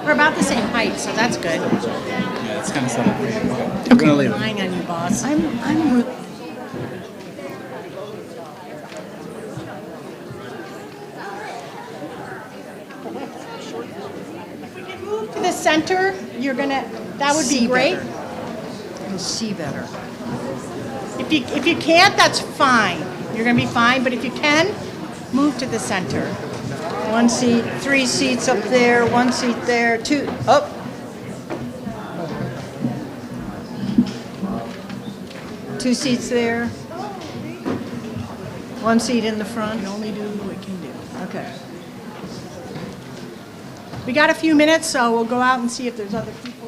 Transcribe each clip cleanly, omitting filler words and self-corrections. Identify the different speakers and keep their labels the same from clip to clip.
Speaker 1: We're about the same height, so that's good.
Speaker 2: Yeah, it's kind of subtle.
Speaker 1: Okay.
Speaker 2: I'm gonna leave it.
Speaker 1: Relying on you, boss. Move to the center. You're gonna. That would be great.
Speaker 3: You'll see better.
Speaker 1: If you can't, that's fine. You're gonna be fine. But if you can, move to the center.
Speaker 3: One seat, 3 seats up there, 1 seat there, 2 up. Two seats there. 1 seat in the front.
Speaker 1: You only do what you can do.
Speaker 3: Okay.
Speaker 1: We got a few minutes, so we'll go out and see if there's other people.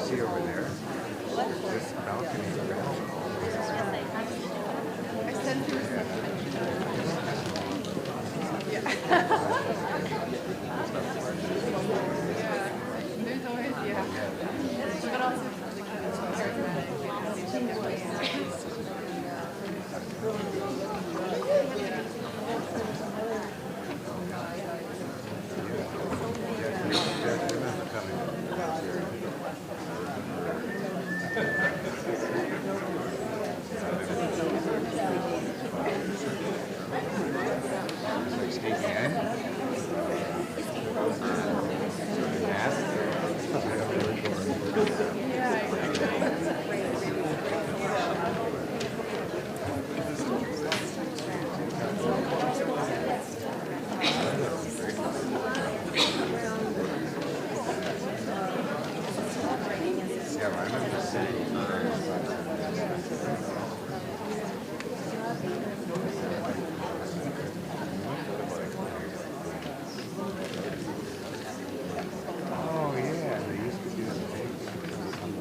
Speaker 4: see over there? This balcony is red. Oh yeah, they used to do the thing on the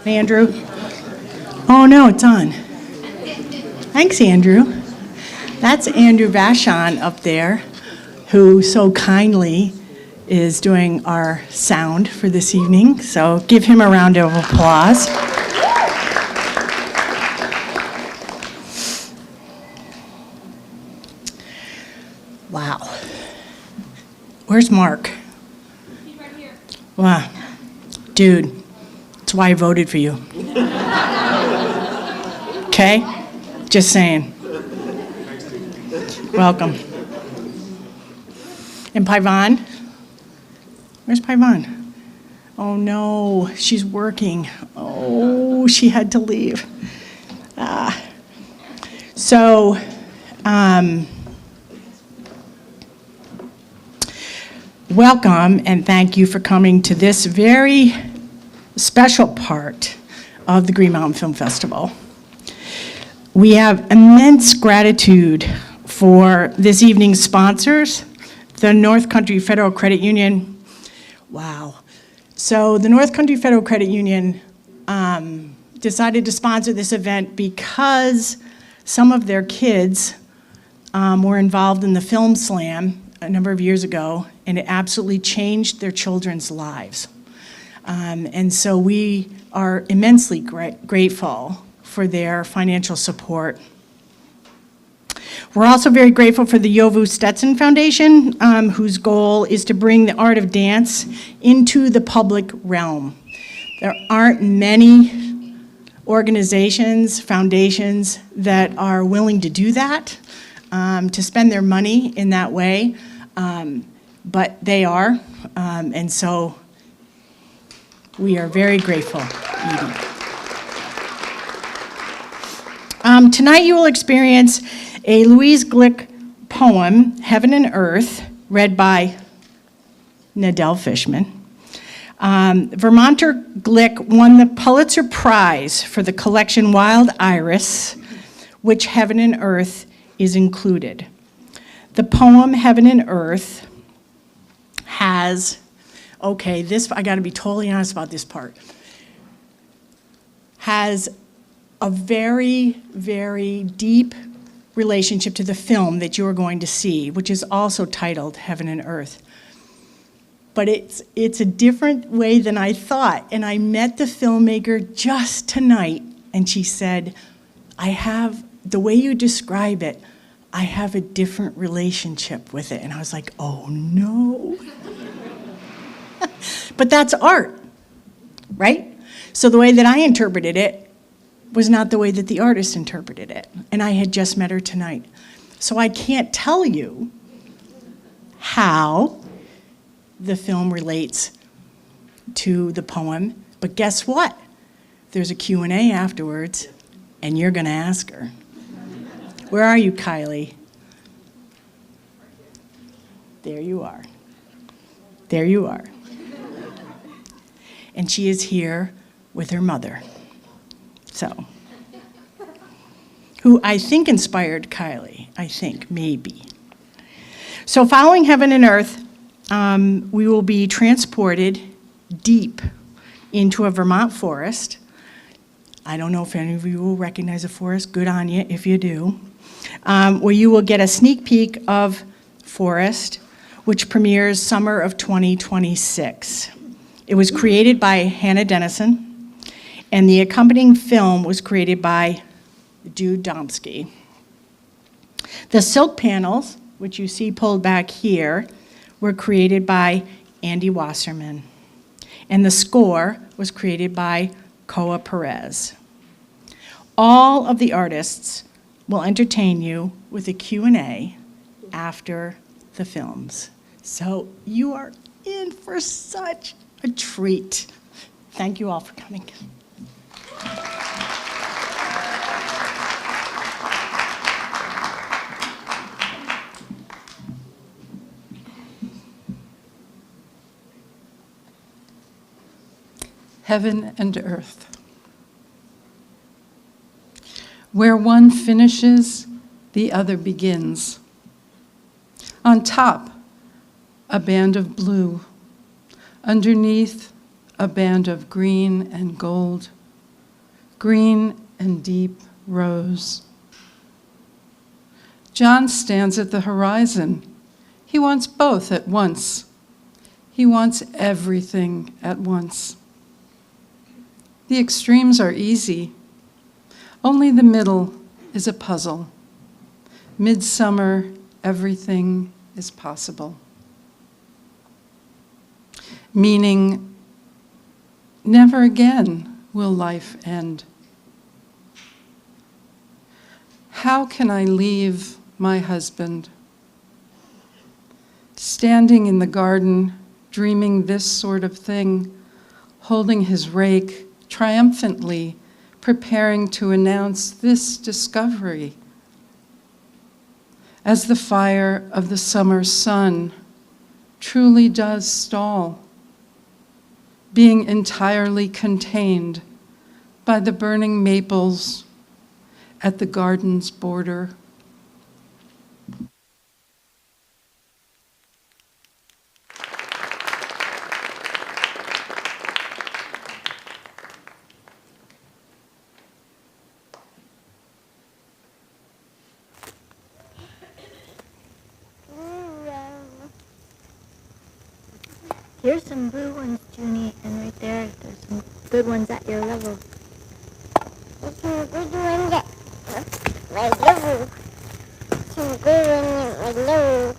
Speaker 1: Andrew? Oh, no, it's on. Thanks, Andrew. That's Andrew Vashon up there, who so kindly is doing our sound for this evening. So give him a round of applause. Wow. Where's Mark?
Speaker 5: He's right here.
Speaker 1: Wow. Dude. That's why I voted for you. Okay? Just saying. Welcome. And Paivan? Where's Paivan? Oh no, she's working. Oh, she had to leave. So, welcome and thank you for coming to this very special part of the Green Mountain Film Festival. We have immense gratitude for this evening's sponsors, the North Country Federal Credit Union. Wow. So the North Country Federal Credit Union decided to sponsor this event because some of their kids were involved in the Film Slam a number of years ago, and it absolutely changed their children's lives. And so we are immensely grateful for their financial support. We're also very grateful for the Yovu Stetson Foundation, whose goal is to bring the art of dance into the public realm. There aren't many organizations, foundations that are willing to do that, to spend their money in that way, but they are, and so we are very grateful. Tonight you will experience a Louise Glick poem, Heaven and Earth, read by Nadell Fishman. Vermonter Glick won the Pulitzer Prize for the collection Wild Iris, which Heaven and Earth is included. The poem Heaven and Earth has, okay, this, I gotta be totally honest about this part, has a very, very deep relationship to the film that you're going to see, which is also titled Heaven and Earth. But it's a different way than I thought. And I met the filmmaker just tonight, and she said, the way you describe it, I have a different relationship with it. And I was like, oh no. But that's art, right? So the way that I interpreted it was not the way that the artist interpreted it. And I had just met her tonight. So I can't tell you how the film relates to the poem, but guess what? There's a Q&A afterwards, and you're gonna ask her. Where are you, Kylie? There you are. There you are. And she is here with her mother. So, who I think inspired Kylie, I think, maybe. So following Heaven and Earth, we will be transported deep into a Vermont forest. I don't know if any of you will recognize a forest. Good on you if you do. Where you will get a sneak peek of Forest, which premieres summer of 2026. It was created by Hannah Dennison, and the accompanying film was created by Jude Domsky. The silk panels, which you see pulled back here, were created by Andy Wasserman. And the score was created by Koa Perez. All of the artists will entertain you with a Q&A after the films. So you are in for such a treat. Thank you all for coming.
Speaker 5: Heaven and earth. Where one finishes, the other begins. On top, a band of blue. Underneath, a band of green and gold. Green and deep rose. John stands at the horizon. He wants both at once. He wants everything at once. The extremes are easy. Only the middle is a puzzle. Midsummer, everything is possible. Meaning, never again will life end. How can I leave my husband? Standing in the garden, dreaming this sort of thing, holding his rake, triumphantly preparing to announce this discovery. As the fire of the summer sun truly does stall, being entirely contained by the burning maples at the garden's border.
Speaker 6: Here's some blue ones, Junie, and right there's some good ones at your level. There's some good ones at my level. Some good ones at my level.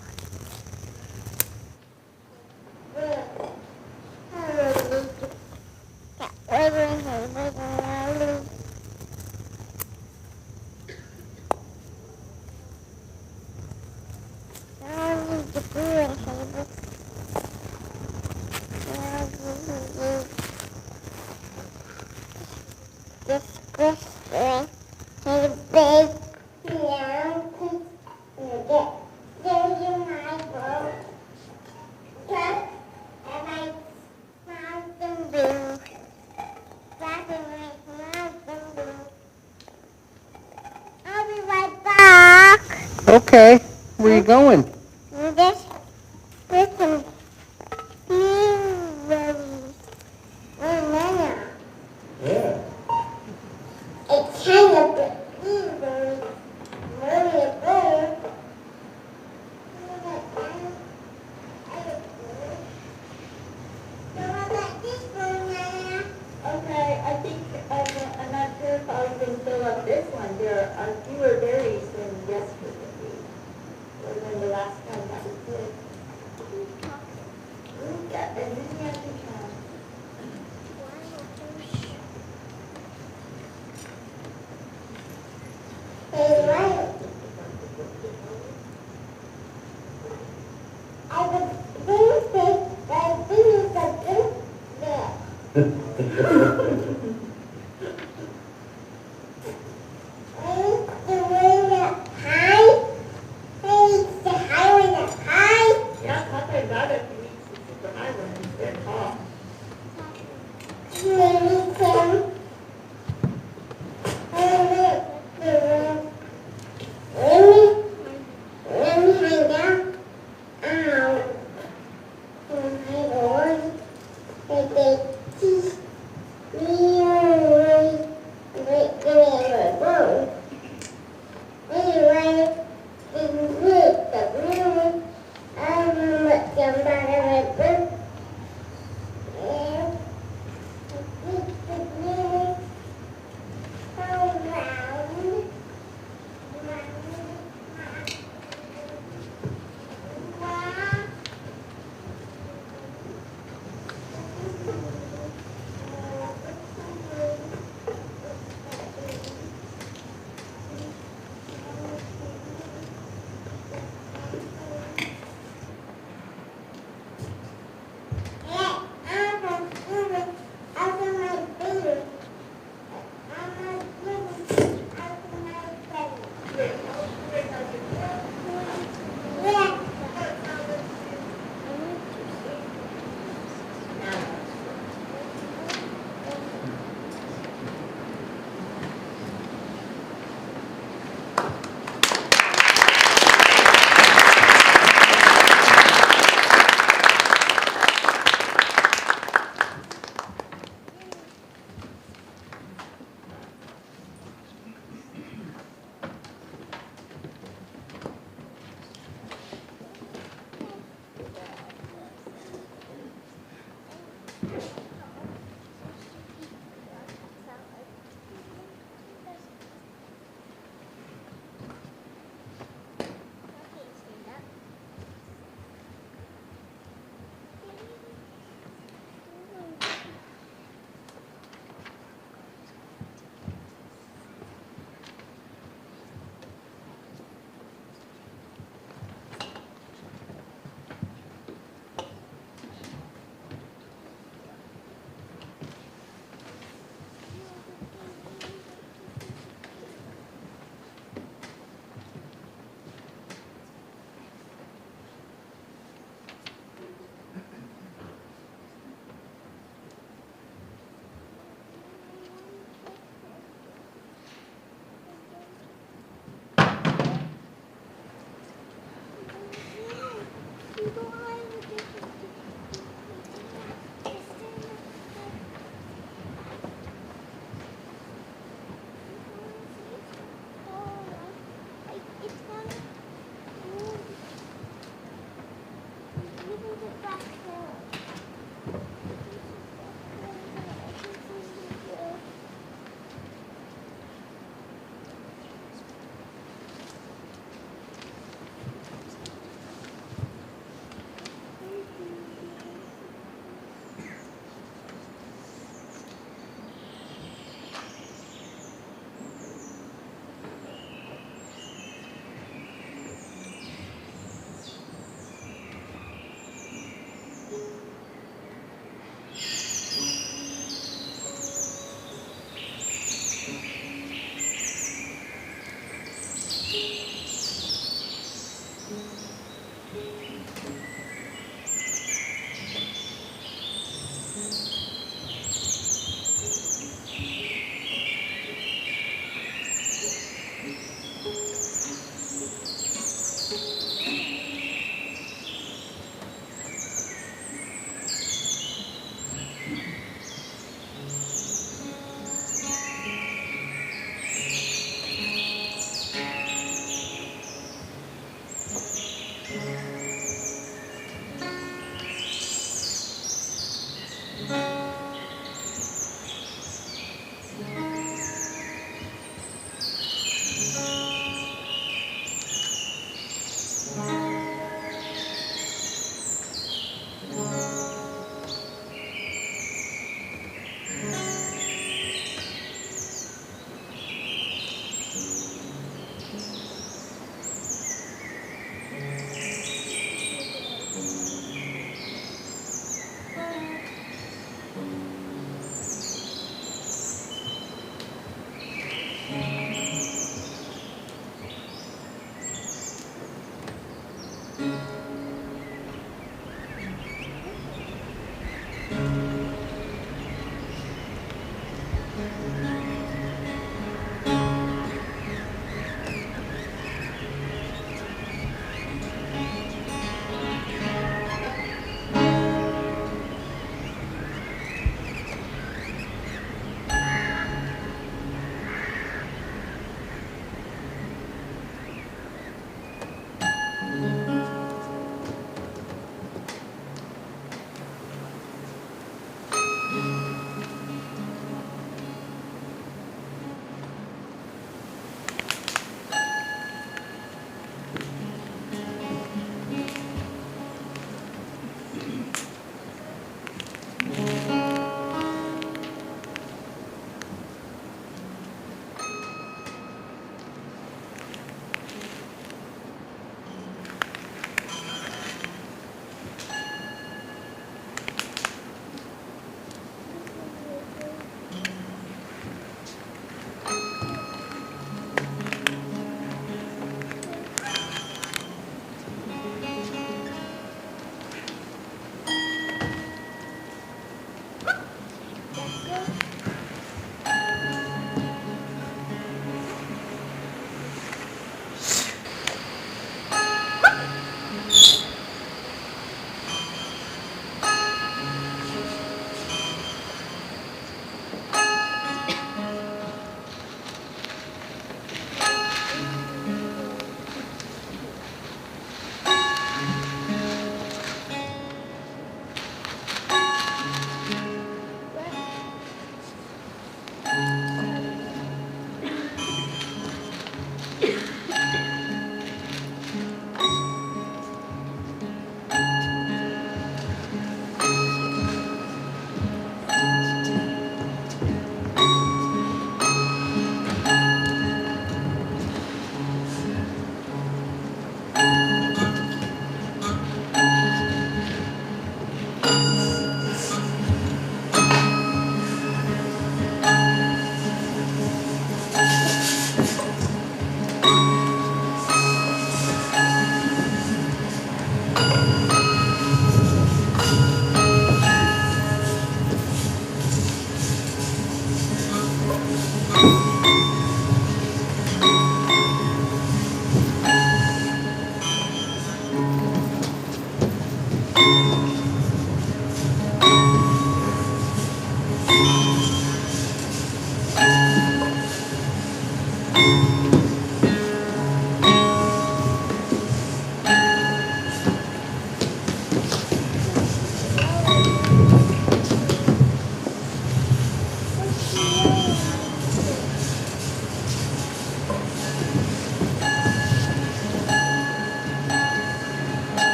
Speaker 6: I'll be right back.
Speaker 7: Okay, where you going?
Speaker 6: This with some blueberries. Banana.
Speaker 7: Yeah.
Speaker 6: It's kind of blueberries. Blueberries.
Speaker 8: Okay, I think, I'm not sure if I can fill up this one. There are fewer berries than yesterday, or than the last time that we did. Yeah, and then you have to count.
Speaker 6: Hey, right. I would think that this is a good there.
Speaker 8: Yeah, Papa got it. He needs the super high one instead of tall.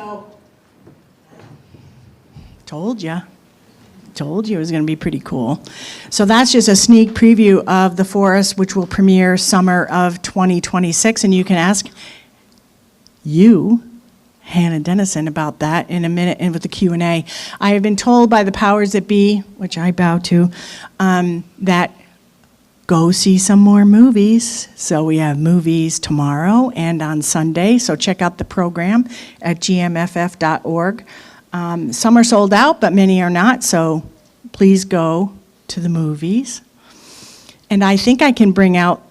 Speaker 1: So, told you it was going to be pretty cool. So that's just a sneak preview of The Forest, which will premiere summer of 2026, and you can ask Hannah Dennison, about that in a minute and with the Q&A. I have been told by the powers that be, which I bow to, that go see some more movies. So we have movies tomorrow and on Sunday, so check out the program at gmff.org. Some are sold out, but many are not, so please go to the movies. And I think I can bring out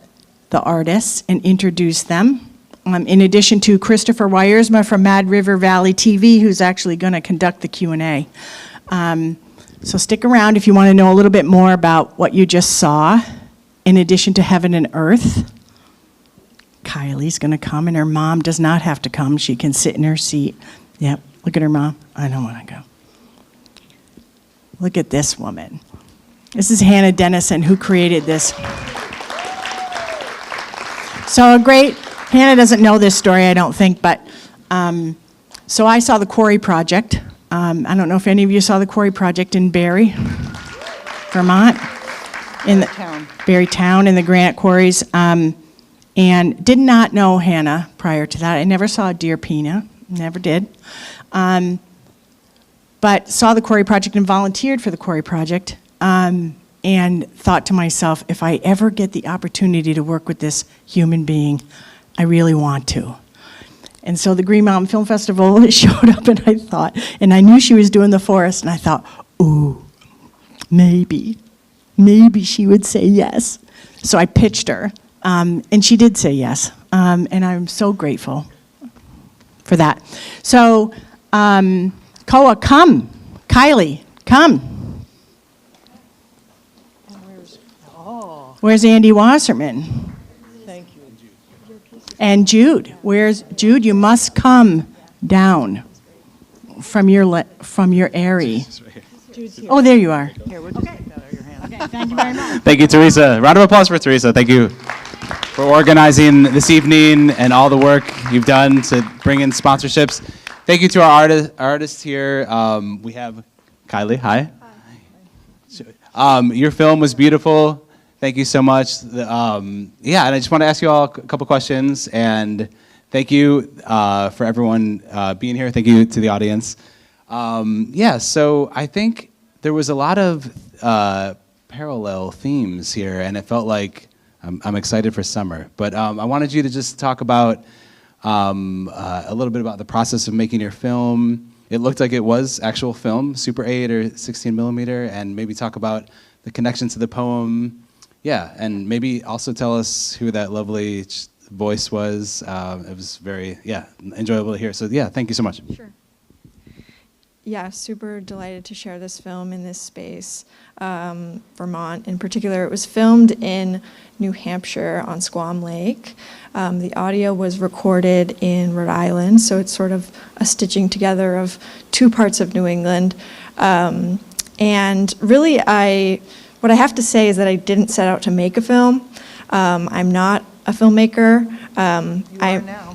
Speaker 1: the artists and introduce them. In addition to Christopher Wyersma from Mad River Valley TV, who's actually going to conduct the Q&A. So stick around if you want to know a little bit more about what you just saw. In addition to Heaven and Earth, Kylie's going to come, and her mom does not have to come. She can sit in her seat. Yep, look at her mom. I don't want to go. Look at this woman. This is Hannah Dennison, who created this. So Hannah doesn't know this story, I don't think, but so I saw the Quarry Project. I don't know if any of you saw the Quarry Project in Barry, Vermont, in the Barry Town, in the granite quarries, and did not know Hannah prior to that. I never saw a deer pina, never did, but saw the Quarry Project and volunteered for the Quarry Project, and thought to myself, if I ever get the opportunity to work with this human being, I really want to. And so the Green Mountain Film Festival showed up, and I thought, and I knew she was doing The Forest, and I thought, ooh, maybe she would say yes. So I pitched her, and she did say yes, and I'm so grateful for that. So, Koa, come. Kylie, come. Where's Andy Wasserman?
Speaker 3: Thank you.
Speaker 1: And Jude, where's Jude? You must come down from your airy. Oh, there you are.
Speaker 3: Here, we'll just take that out of your hand.
Speaker 1: Okay, thank you very much.
Speaker 2: Thank you, Teresa. Round of applause for Teresa. Thank you for organizing this evening and all the work you've done to bring in sponsorships. Thank you to our artists here. We have Kylie. Hi. Hi. Your film was beautiful. Thank you so much. And I just want to ask you all a couple questions. And thank you for everyone being here. Thank you to the audience. So I think there was a lot of parallel themes here, and it felt like I'm excited for summer. But I wanted you to just talk about a little bit about the process of making your film. It looked like it was actual film, Super 8 or 16 millimeter, and maybe talk about the connection to the poem. Yeah, and maybe also tell us who that lovely voice was. It was very, enjoyable to hear. So thank you so much.
Speaker 9: Sure. Yeah, super delighted to share this film in this space, Vermont in particular. It was filmed in New Hampshire on Squam Lake. The audio was recorded in Rhode Island, so it's sort of a stitching together of two parts of New England. And really, what I have to say is that I didn't set out to make a film. I'm not a filmmaker.
Speaker 3: You are now.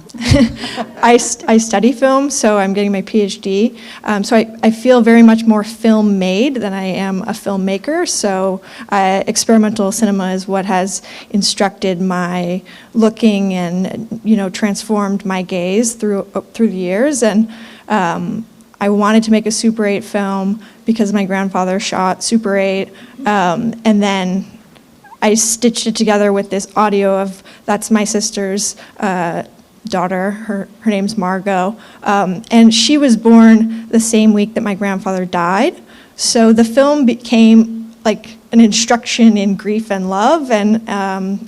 Speaker 9: I study film, so I'm getting my PhD. So I feel very much more film made than I am a filmmaker. So experimental cinema is what has instructed my looking and transformed my gaze through the years. And I wanted to make a Super 8 film because my grandfather shot Super 8, and then I stitched it together with this audio of that's my sister's daughter. Her name's Margot, and she was born the same week that my grandfather died. So the film became like an instruction in grief and love, and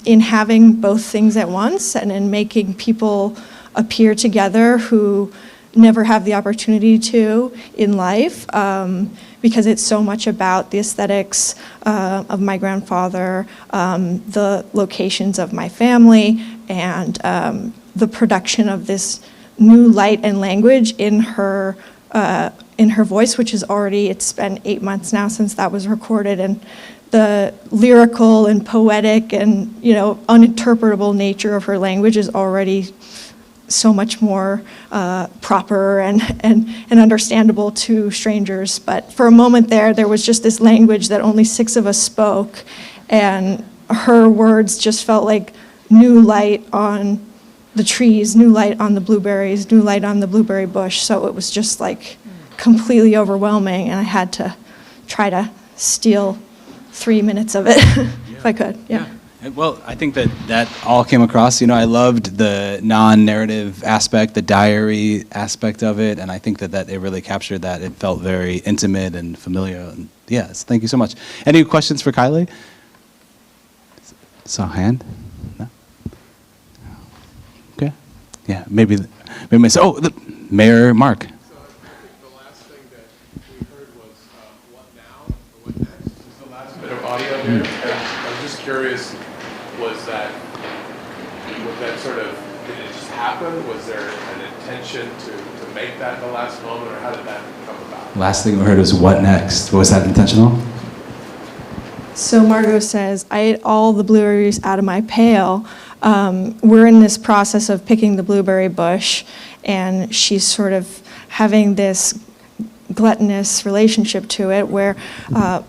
Speaker 9: in having both things at once, and in making people appear together who never have the opportunity to in life, because it's so much about the aesthetics of my grandfather, the locations of my family, and the production of this new light and language in her voice, which is already, it's been 8 months now since that was recorded, and the lyrical and poetic and uninterpretable nature of her language is already so much more proper and understandable to strangers. But for a moment there was just this language that only 6 of us spoke, and her words just felt like new light on the trees, new light on the blueberries, new light on the blueberry bush. So it was just like completely overwhelming, and I had to try to steal 3 minutes of it if I could. Yeah.
Speaker 2: Well, I think that all came across. You know, I loved the non-narrative aspect, the diary aspect of it, and I think that it really captured that. It felt very intimate and familiar. And yes, thank you so much. Any questions for Kylie? Saw a hand? No? Okay. Yeah, maybe myself. Oh, Mayor Mark.
Speaker 10: So I think the last thing that we heard was what now or what next is the last bit of audio there. And I'm just curious, was that sort of, did it just happen? Was there an intention to make that the last moment, or how did that come about?
Speaker 2: Last thing we heard was what next? Was that intentional?
Speaker 9: So Margot says, I ate all the blueberries out of my pail. We're in this process of picking the blueberry bush, and she's sort of having this gluttonous relationship to it, where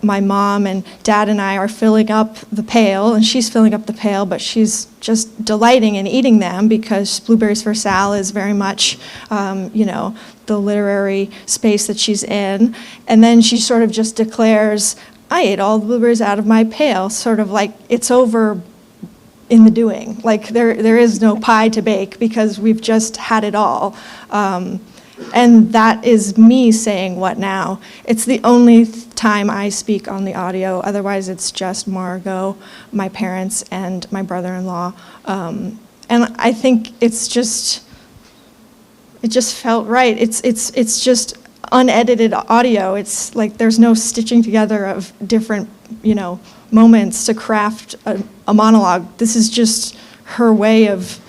Speaker 9: my mom and dad and I are filling up the pail, and she's filling up the pail, but she's just delighting in eating them because Blueberries for Sal is very much, the literary space that she's in. And then she sort of just declares, I ate all the blueberries out of my pail, sort of like it's over in the doing. Like there is no pie to bake because we've just had it all. And that is me saying, what now? It's the only time I speak on the audio. Otherwise, it's just Margot, my parents, and my brother-in-law. And I think it just felt right. It's just unedited audio. It's like there's no stitching together of different, moments to craft a monologue. This is just her way of,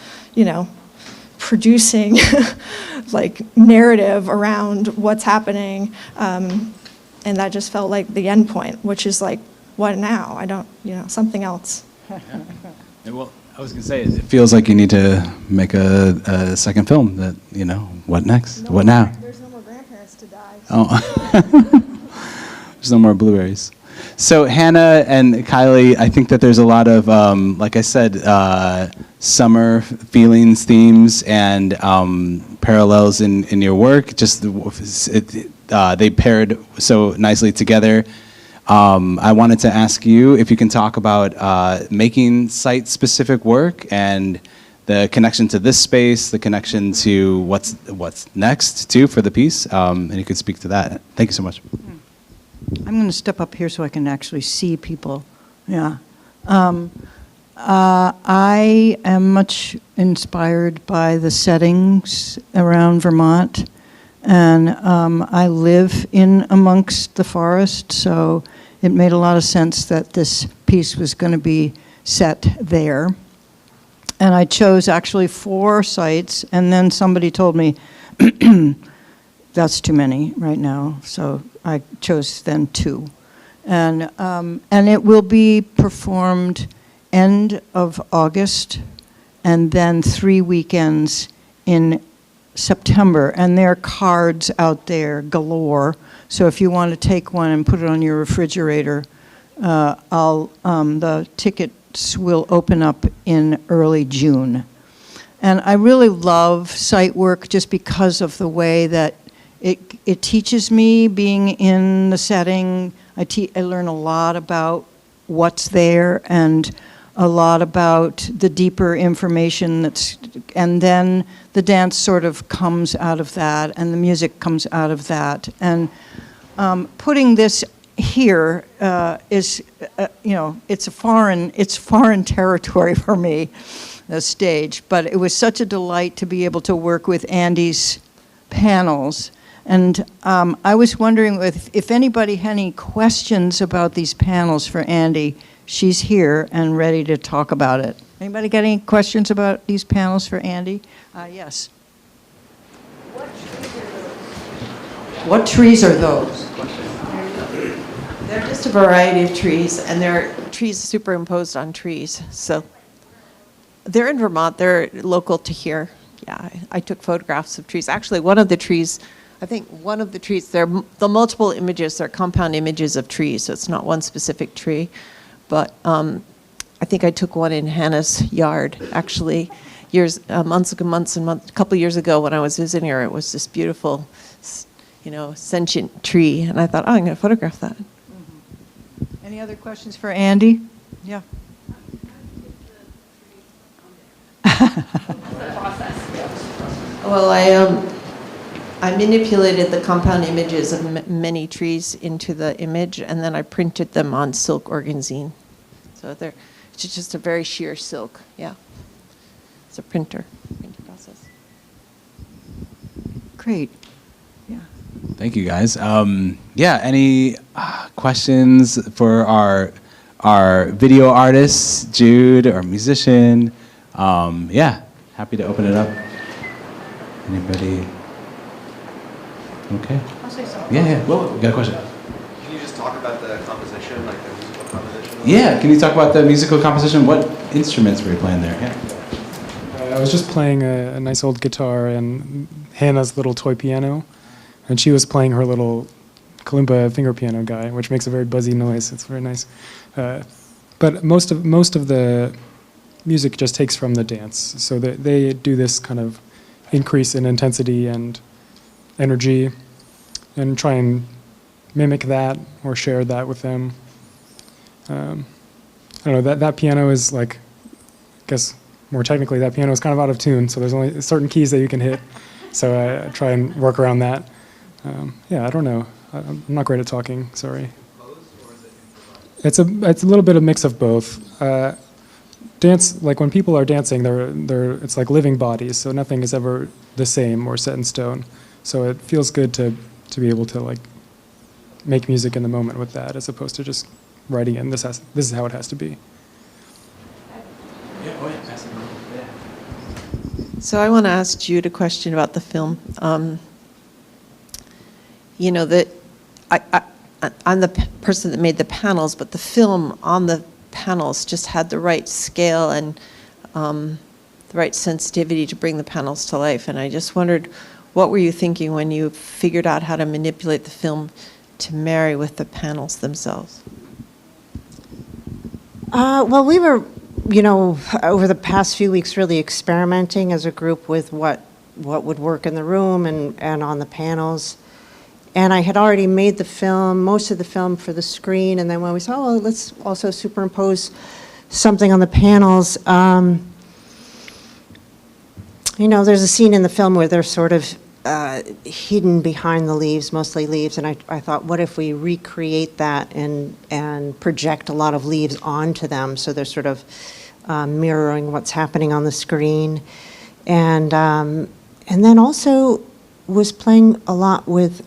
Speaker 9: producing like narrative around what's happening, and that just felt like the end point, which is like, what now? I don't, something else.
Speaker 2: Well, I was going to say, it feels like you need to make a second film that, what next? What now?
Speaker 9: There's no more grandparents to die.
Speaker 2: Oh, there's no more blueberries. So Hannah and Kylie, I think that there's a lot of, like I said, summer feelings, themes, and parallels in your work. Just they paired so nicely together. I wanted to ask you if you can talk about making site-specific work and the connection to this space, the connection to what's next too for the piece, and you could speak to that. Thank you so much.
Speaker 3: I'm going to step up here so I can actually see people. Yeah. I am much inspired by the settings around Vermont, and I live in amongst the forest, so it made a lot of sense that this piece was going to be set there. And I chose actually 4 sites, and then somebody told me, that's too many right now, so I chose then 2. And it will be performed end of August, and then 3 weekends in September. And there are cards out there galore, so if you want to take one and put it on your refrigerator, the tickets will open up in early June. And I really love site work just because of the way that it teaches me being in the setting. I learn a lot about what's there and a lot about the deeper information and then the dance sort of comes out of that and the music comes out of that. And putting this here is, it's foreign territory for me, the stage. But it was such a delight to be able to work with Andy's panels. And I was wondering if anybody had any questions about these panels for Andy. She's here and ready to talk about it. Anybody got any questions about these panels for Andy? Yes. What trees are those?
Speaker 11: They're just a variety of trees, and they're trees superimposed on trees. So they're in Vermont. They're local to here. Yeah, I took photographs of trees. Actually, one of the trees, I think one of the trees, the multiple images, they're compound images of trees, so it's not one specific tree. But I think I took one in Hannah's yard, actually, a couple years ago when I was visiting her. It was this beautiful, sentient tree, and I thought, oh, I'm going to photograph that.
Speaker 3: Any other questions for Andy? Yeah.
Speaker 11: Well, I manipulated the compound images of many trees into the image, and then I printed them on silk organzine. So it's just a very sheer silk. Yeah, it's a printing process.
Speaker 3: Great. Yeah.
Speaker 2: Thank you, guys. Yeah, any questions for our video artist, Jude, our musician? Yeah, happy to open it up. Anybody? Okay.
Speaker 12: I'll say something.
Speaker 2: Yeah. Well, we got a question.
Speaker 12: Can you just talk about the composition, like the musical composition?
Speaker 2: Yeah, can you talk about the musical composition? What instruments were you playing there? Yeah.
Speaker 13: I was just playing a nice old guitar and Hannah's little toy piano, and she was playing her little kalimba finger piano guy, which makes a very buzzy noise. It's very nice. But most of the music just takes from the dance, so they do this kind of increase in intensity and energy, and try and mimic that or share that with them. I don't know, that piano is like, I guess more technically, that piano is kind of out of tune, so there's only certain keys that you can hit, so I try and work around that. Yeah, I don't know. I'm not great at talking, sorry. It's a little bit of mix of both. Dance, like when people are dancing, it's like living bodies, so nothing is ever the same or set in stone. So it feels good to be able to like make music in the moment with that, as opposed to just writing in. This is how it has to be.
Speaker 11: So I want to ask Jude a question about the film. I'm the person that made the panels, but the film on the panels just had the right scale and the right sensitivity to bring the panels to life. And I just wondered, what were you thinking when you figured out how to manipulate the film to marry with the panels themselves?
Speaker 14: Well, we were, over the past few weeks really experimenting as a group with what would work in the room and on the panels. And I had already made most of the film for the screen, and then when we saw, well, let's also superimpose something on the panels. There's a scene in the film where they're sort of hidden behind the leaves, mostly leaves, and I thought, what if we recreate that and project a lot of leaves onto them, so they're sort of mirroring what's happening on the screen. And then also was playing a lot with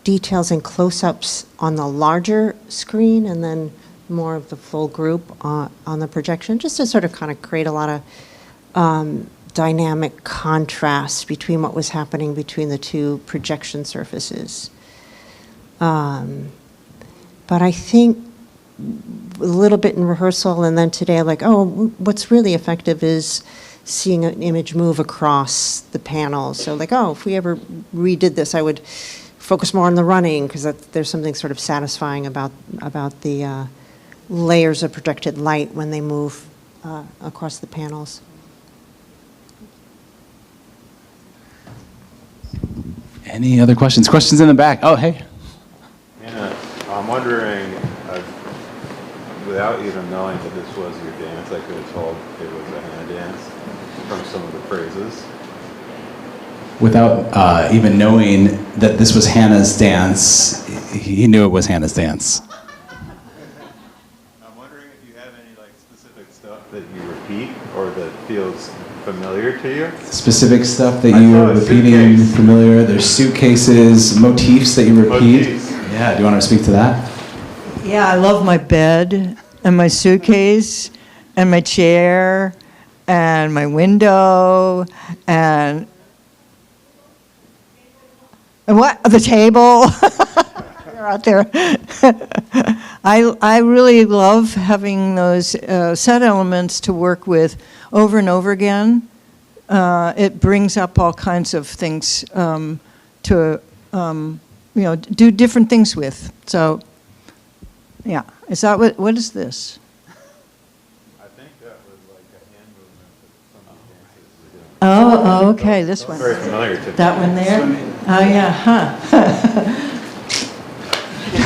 Speaker 14: details and close-ups on the larger screen, and then more of the full group on the projection, just to sort of kind of create a lot of dynamic contrast between what was happening between the two projection surfaces. But I think a little bit in rehearsal, and then today I'm like, what's really effective is seeing an image move across the panel. So like, if we ever redid this, I would focus more on the running, because there's something sort of satisfying about the layers of projected light when they move across the panels.
Speaker 2: Any other questions? Questions in the back? Oh, hey.
Speaker 4: Anna, I'm wondering, without even knowing that this was your dance, I could have told it was a Hannah dance from some of the phrases.
Speaker 2: Without even knowing that this was Hannah's dance, he knew it was Hannah's dance.
Speaker 4: I'm wondering if you have any specific stuff that you repeat or that feels familiar to you?
Speaker 2: Specific stuff that you are repeating, familiar. There's suitcases, motifs that you repeat.
Speaker 4: Motifs.
Speaker 2: Yeah, do you want to speak to that?
Speaker 3: Yeah, I love my bed and my suitcase and my chair and my window and what? The table. They're out there. I really love having those set elements to work with over and over again, it brings up all kinds of things to, do different things with. So, yeah. Is that what is this?
Speaker 4: I think that was like a hand movement that some of the dancers were doing.
Speaker 3: Oh, okay, this one.
Speaker 4: Very familiar to me.
Speaker 3: That one there? Oh, yeah, huh.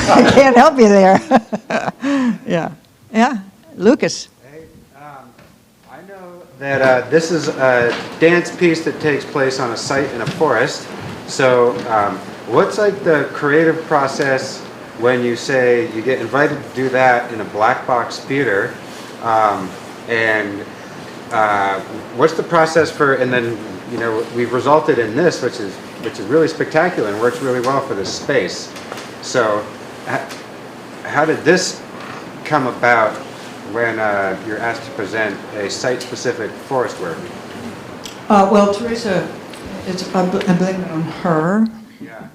Speaker 3: I can't help you there. Yeah, yeah. Lucas.
Speaker 7: I know that this is a dance piece that takes place on a site in a forest. So what's like the creative process when you say you get invited to do that in a black box theater? And what's the process for, and then, we've resulted in this, which is really spectacular and works really well for this space. So how did this come about when you're asked to present a site-specific forest work?
Speaker 3: Well, Teresa, I blame it on her.
Speaker 7: Yeah.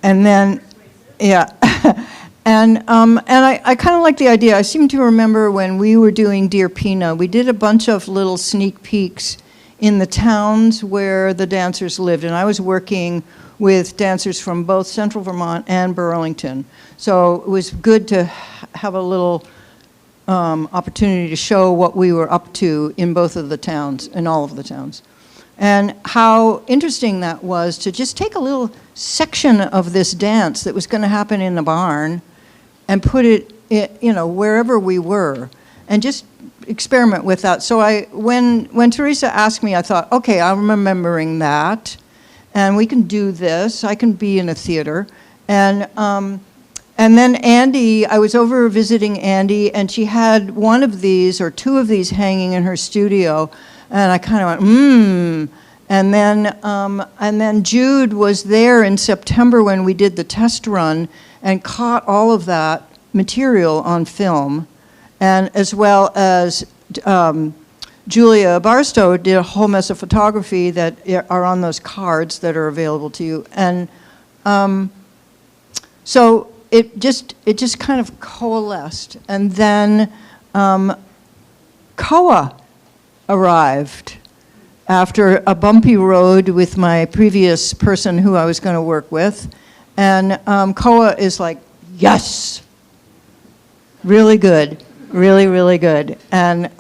Speaker 3: And then, yeah. And I kind of like the idea. I seem to remember when we were doing Dear Pina, we did a bunch of little sneak peeks in the towns where the dancers lived. And I was working with dancers from both Central Vermont and Burlington. So it was good to have a little opportunity to show what we were up to in both of the towns, in all of the towns. And how interesting that was to just take a little section of this dance that was going to happen in the barn and put it, wherever we were, and just experiment with that. So when Teresa asked me, I thought, okay, I'm remembering that, and we can do this. I can be in a theater. And then Andy, I was over visiting Andy, and she had one of these or two of these hanging in her studio, and I kind of went, And then Jude was there in September when we did the test run and caught all of that material on film, and as well as Julia Barstow did a whole mess of photography that are on those cards that are available to you. And so it just kind of coalesced. And then Koa arrived after a bumpy road with my previous person who I was going to work with. And Koa is like, yes, really good, really, really good. And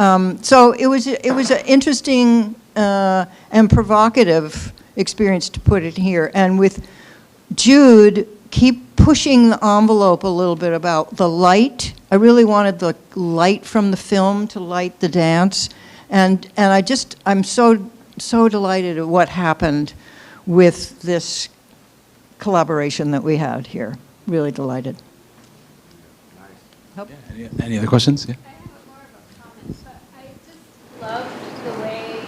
Speaker 3: so it was an interesting and provocative experience to put it here. And with Jude, keep pushing the envelope a little bit about the light. I really wanted the light from the film to light the dance. And I'm so delighted at what happened with this collaboration that we had here. Really delighted.
Speaker 2: Yeah, any other questions? Yeah.
Speaker 6: I have more of a comment, but I just loved the way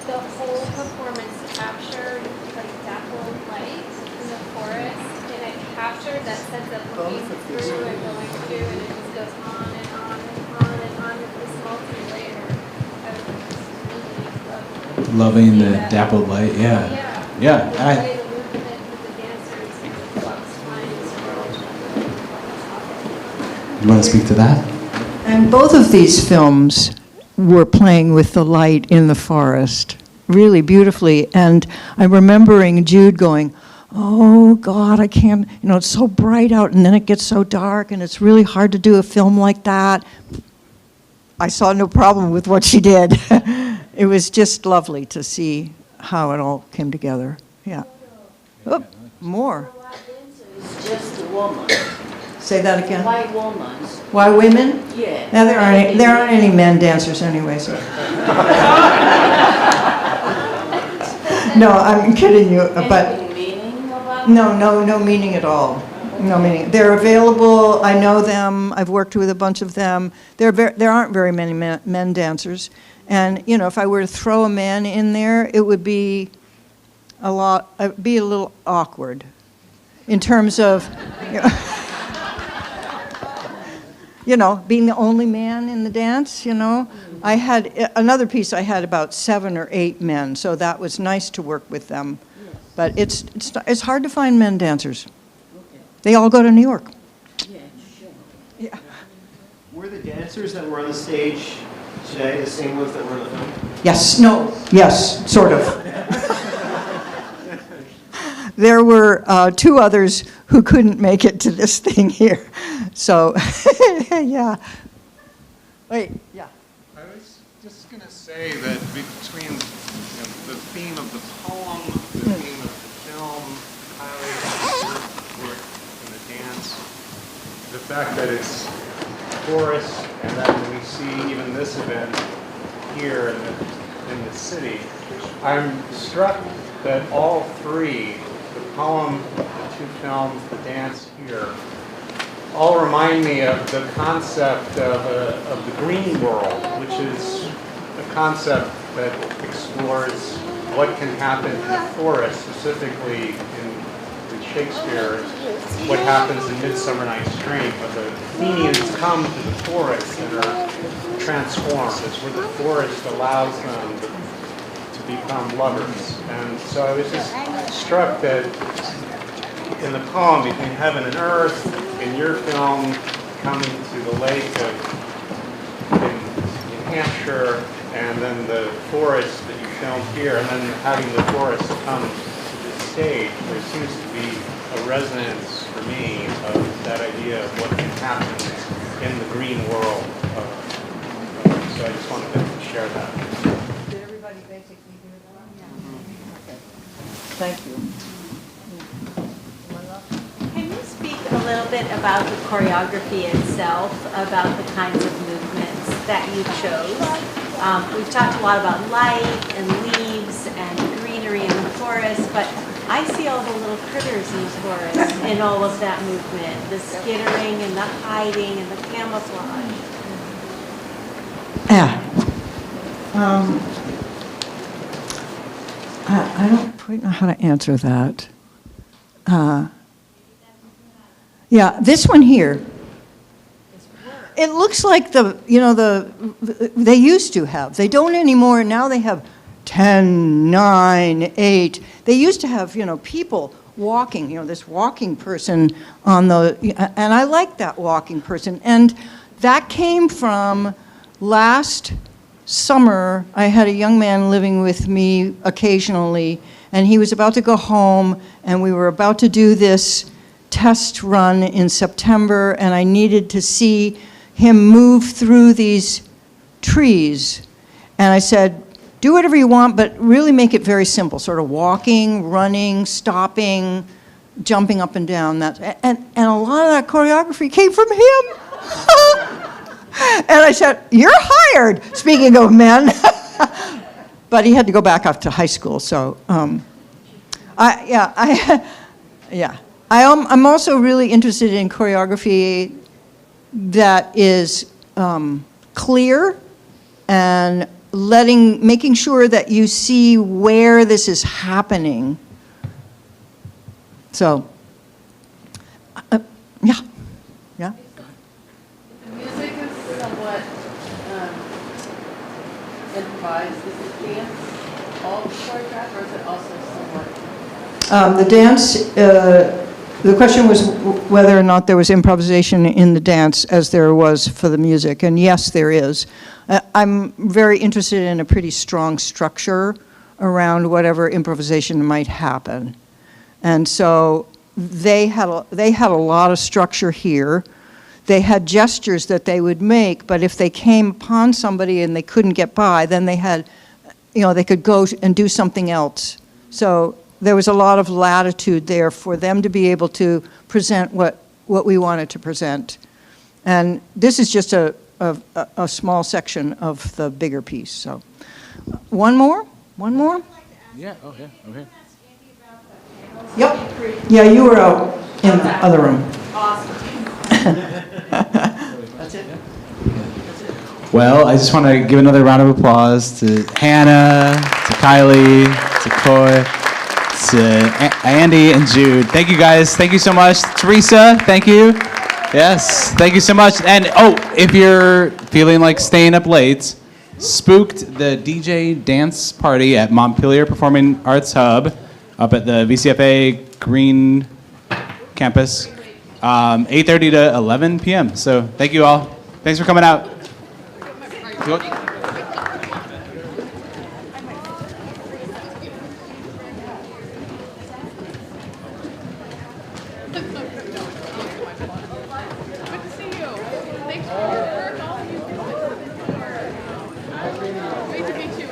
Speaker 6: the whole performance captured like dappled light in the forest, and it captured that sense of looking through and going through, and it just goes on and on and on and on with this multi-layer. I was just really
Speaker 2: Loving the dappled light, yeah.
Speaker 6: Yeah. The
Speaker 2: Yeah.
Speaker 6: way the movement with the dancers and the flux lines
Speaker 2: You want to speak to that?
Speaker 3: And both of these films were playing with the light in the forest, really beautifully. And I'm remembering Jude going, oh God, I can't, it's so bright out and then it gets so dark and it's really hard to do a film like that. I saw no problem with what she did. It was just lovely to see how it all came together. Yeah. Oh, more.
Speaker 8: It's just a woman.
Speaker 3: Say that again.
Speaker 8: White woman.
Speaker 3: Why women?
Speaker 8: Yeah.
Speaker 3: Now, there aren't any men dancers anyway, so. No, I'm kidding you, but.
Speaker 8: Anything meaning about
Speaker 3: No meaning at all. No meaning. They're available, I know them, I've worked with a bunch of them. There aren't very many men dancers. And, if I were to throw a man in there, it would be a little awkward in terms of, being the only man in the dance, I had, another piece I had about 7 or 8 men, so that was nice to work with them. But it's hard to find men dancers. They all go to New York.
Speaker 8: Yeah, sure.
Speaker 3: Yeah.
Speaker 15: Were the dancers that were on the stage today the same ones that were in the film?
Speaker 3: Yes, no, yes, sort of. There were two others who couldn't make it to this thing here. So, yeah. Wait, yeah.
Speaker 10: I was just going to say that between the theme of the poem, the theme of the film, highlighting your work in the dance, the fact that it's forest, and then we see even this event here in the city, I'm struck that all three, the poem, the two films, the dance here, all remind me of the concept of the green world, which is a concept that explores what can happen in a forest, specifically in Shakespeare, what happens in Midsummer Night's Dream, where the Athenians come to the forest and are transformed. It's where the forest allows them to become lovers. And so I was just struck that in the poem, between heaven and earth, in your film, coming to the lake in New Hampshire, and then the forest that you filmed here, and then having the forest come to the stage, there seems to be a resonance for me of that idea of what can happen in the green world. So I just wanted to share that.
Speaker 3: Did everybody basically hear that? Yeah. Okay. Thank you.
Speaker 15: Can you speak a little bit about the choreography itself, about the kinds of movements that you chose? We've talked a lot about light and leaves and greenery in the forest, but I see all the little critters in the forest in all of that movement, the skittering and the hiding and the camouflage.
Speaker 3: Yeah. I don't quite know how to answer that. Yeah, this one here. It looks like they used to have. They don't anymore. Now they have 10, 9, 8. They used to have, people walking, this walking person on the, and I like that walking person. And that came from last summer. I had a young man living with me occasionally, and he was about to go home, and we were about to do this test run in September, and I needed to see him move through these trees. And I said, do whatever you want, but really make it very simple, sort of walking, running, stopping, jumping up and down. And a lot of that choreography came from him. And I said, you're hired, speaking of men. But he had to go back up to high school, so I'm also really interested in choreography that is clear and making sure that you see where this is happening. So, yeah.
Speaker 16: The music is somewhat improvised. Is the dance all choreographed, or is it also somewhat?
Speaker 3: The dance, the question was whether or not there was improvisation in the dance as there was for the music, and yes, there is. I'm very interested in a pretty strong structure around whatever improvisation might happen. And so they had a lot of structure here. They had gestures that they would make, but if they came upon somebody and they couldn't get by, then they had, they could go and do something else. So there was a lot of latitude there for them to be able to present what we wanted to present. And this is just a small section of the bigger piece. So, one more?
Speaker 2: Yeah. Okay.
Speaker 3: Yep. Yeah, you were out in the other room.
Speaker 16: Awesome.
Speaker 3: That's it.
Speaker 2: Well, I just want to give another round of applause to Hannah, to Kylie, to Coy, to Andy and Jude. Thank you guys. Thank you so much. Teresa, thank you. Yes, thank you so much. And if you're feeling like staying up late, Spooked, the DJ dance party at Montpelier Performing Arts Hub up at the VCFA Green Campus, 8:30 to 11 p.m. So thank you all. Thanks for coming out.
Speaker 16: Good to see you. Thanks for your work, all of you. Great to meet you.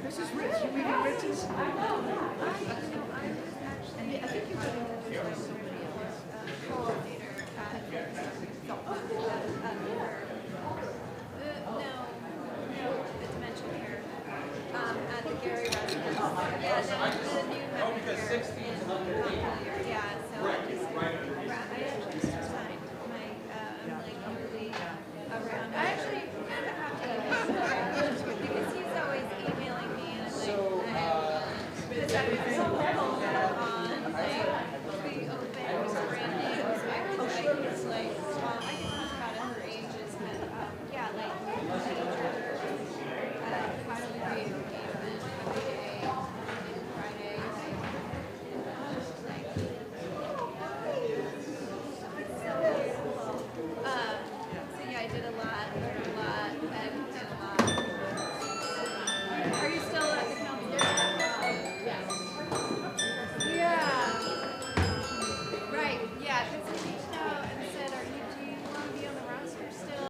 Speaker 8: This is Rich. You meeting Rich's? I think you're doing coordinator no, the dementia care at the Gary residence. Yeah, the new memory care. 16 is yeah, so I actually just signed my like early around. I actually have to because he's always emailing me and because I've been so hopeful on like the open branding. It's like I can talk about it her ages, but yeah, like how do we create engagement every day, Friday, so yeah, I did a lot.